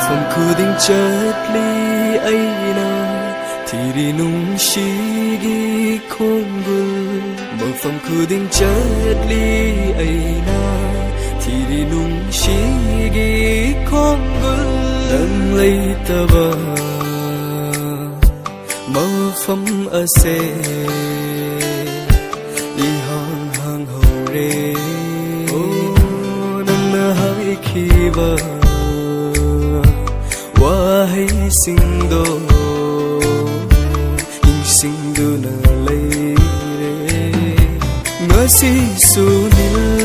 phong khu đình chợt ly ấy na thì đi nung shi gi khôn bul mở phong khu đình chợt ly ấy na thì đi nung shi gi khôn bul đâm lấy ta ba mở phong ở xe đi hang hang hậu re ô nâng na hai khi ba wahai singdo ing singdo na lay re ngasi sunil